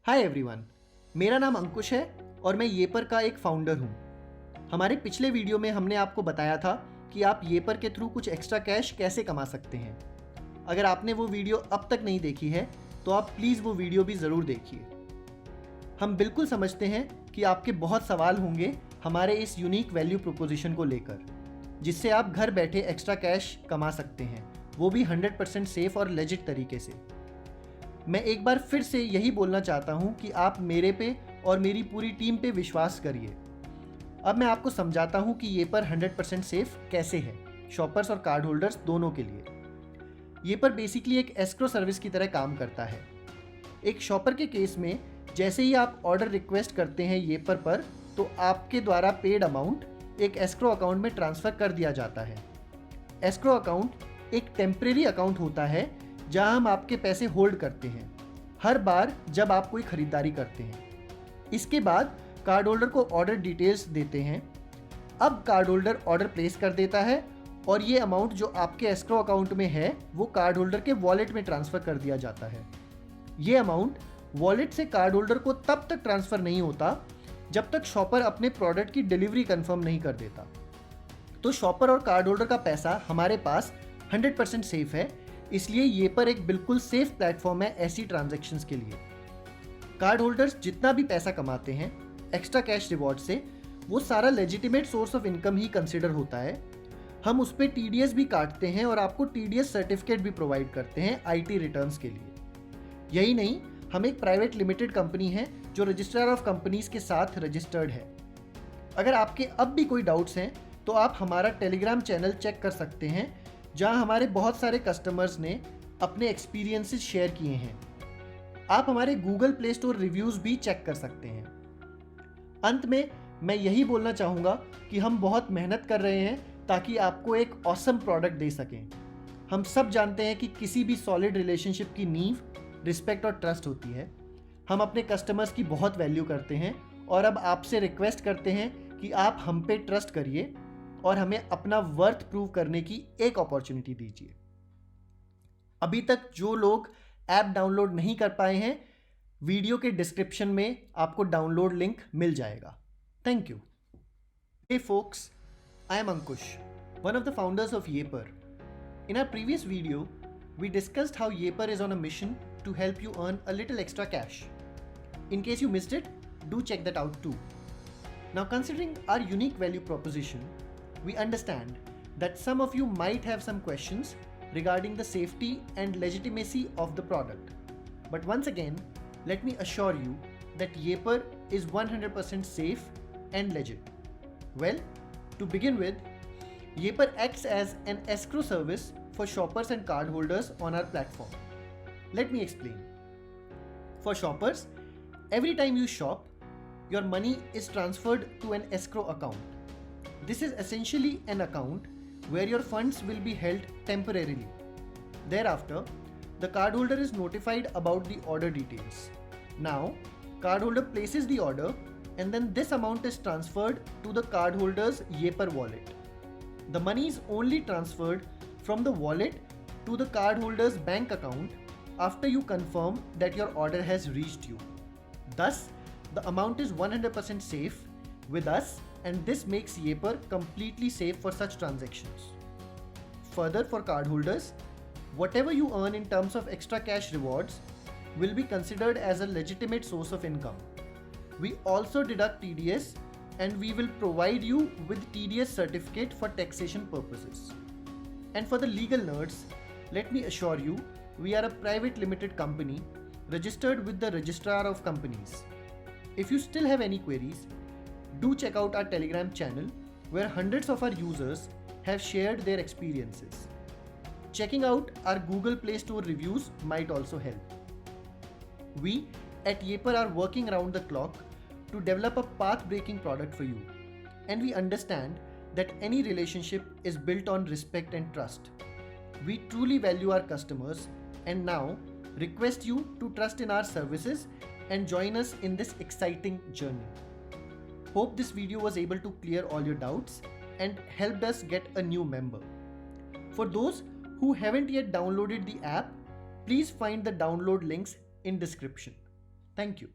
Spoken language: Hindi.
हाय एवरीवन, मेरा नाम अंकुश है और मैं येपर का एक फाउंडर हूँ। हमारे पिछले वीडियो में हमने आपको बताया था कि आप येपर के थ्रू कुछ एक्स्ट्रा कैश कैसे कमा सकते हैं। अगर आपने वो वीडियो अब तक नहीं देखी है तो आप प्लीज़ वो वीडियो भी ज़रूर देखिए। हम बिल्कुल समझते हैं कि आपके बहुत सवाल होंगे हमारे इस यूनिक वैल्यू प्रोपोजिशन को लेकर, जिससे आप घर बैठे एक्स्ट्रा कैश कमा सकते हैं, वो भी 100% सेफ और लेजिट तरीके से। मैं एक बार फिर से यही बोलना चाहता हूं कि आप मेरे पे और मेरी पूरी टीम पे विश्वास करिए। अब मैं आपको समझाता हूं कि येपर 100% सेफ कैसे है, शॉपर्स और कार्ड होल्डर्स दोनों के लिए। येपर बेसिकली एक एस्क्रो सर्विस की तरह काम करता है। एक शॉपर के केस में जैसे ही आप ऑर्डर रिक्वेस्ट करते हैं येपर पर, तो आपके द्वारा पेड अमाउंट एक एस्क्रो अकाउंट में ट्रांसफ़र कर दिया जाता है। एस्क्रो अकाउंट एक टेम्परेरी अकाउंट होता है जहां हम आपके पैसे होल्ड करते हैं हर बार जब आप कोई खरीदारी करते हैं। इसके बाद कार्ड होल्डर को ऑर्डर डिटेल्स देते हैं। अब कार्ड होल्डर ऑर्डर प्लेस कर देता है और ये अमाउंट जो आपके एस्क्रो अकाउंट में है वो कार्ड होल्डर के वॉलेट में ट्रांसफ़र कर दिया जाता है। ये अमाउंट वॉलेट से कार्ड होल्डर को तब तक ट्रांसफ़र नहीं होता जब तक शॉपर अपने प्रोडक्ट की डिलीवरी कंफर्म नहीं कर देता। तो शॉपर और कार्ड होल्डर का पैसा हमारे पास 100% सेफ है, इसलिए येपर एक बिल्कुल सेफ प्लेटफॉर्म है ऐसी ट्रांजैक्शंस के लिए। कार्ड होल्डर्स जितना भी पैसा कमाते हैं एक्स्ट्रा कैश रिवॉर्ड से, वो सारा legitimate source of income he consider होता है। हम उस पर टीडीएस भी काटते हैं और आपको टीडीएस सर्टिफिकेट भी प्रोवाइड करते हैं आईटी रिटर्न्स के लिए। यही नहीं, हम एक प्राइवेट लिमिटेड कंपनी है जो रजिस्ट्रार ऑफ कंपनीज के साथ रजिस्टर्ड है। अगर आपके अब भी कोई डाउट्स हैं तो आप हमारा टेलीग्राम चैनल चेक कर सकते हैं, जहां हमारे बहुत सारे कस्टमर्स ने अपने एक्सपीरियंसेस शेयर किए हैं। आप हमारे गूगल प्ले स्टोर रिव्यूज़ भी चेक कर सकते हैं। अंत में मैं यही बोलना चाहूँगा कि हम बहुत मेहनत कर रहे हैं ताकि आपको एक ऑसम प्रोडक्ट दे सकें। हम सब जानते हैं कि किसी भी सॉलिड रिलेशनशिप की नींव रिस्पेक्ट और ट्रस्ट होती है। हम अपने कस्टमर्स की बहुत वैल्यू करते हैं और अब आपसे रिक्वेस्ट करते हैं कि आप हम पे ट्रस्ट करिए और हमें अपना वर्थ प्रूव करने की एक अपॉर्चुनिटी दीजिए। अभी तक जो लोग ऐप डाउनलोड नहीं कर पाए हैं, वीडियो के डिस्क्रिप्शन में आपको डाउनलोड लिंक मिल जाएगा। Thank you. Hey folks, I am Ankush, one of the founders of Yeper. In our previous video, we discussed how Yeper is on a mission to help you earn a little extra cash. In case you missed it, do check that out too. Now, considering our unique value proposition, we understand that some of you might have some questions regarding the safety and legitimacy of the product. But once again, let me assure you that Yeper is 100% safe and legit. Well, to begin with, Yeper acts as an escrow service for shoppers and card holders on our platform. Let me explain. For shoppers, every time you shop, your money is transferred to an escrow account. This is essentially an account where your funds will be held temporarily. Thereafter, the cardholder is notified about the order details. Now, cardholder places the order and then this amount is transferred to the cardholder's Yeper wallet. The money is only transferred from the wallet to the cardholder's bank account after you confirm that your order has reached you. Thus, the amount is 100% safe with us, and this makes Yeper completely safe for such transactions. Further, for cardholders, whatever you earn in terms of extra cash rewards will be considered as a legitimate source of income. We also deduct TDS and we will provide you with TDS certificate for taxation purposes. And for the legal nerds, let me assure you, we are a private limited company registered with the Registrar of Companies. If you still have any queries, do check out our Telegram channel where hundreds of our users have shared their experiences. Checking out our Google Play Store reviews might also help. We at Yeper are working around the clock to develop a path-breaking product for you, and we understand that any relationship is built on respect and trust. We truly value our customers and now request you to trust in our services and join us in this exciting journey. Hope this video was able to clear all your doubts and helped us get a new member. For those who haven't yet downloaded the app, please find the download links in description. Thank you.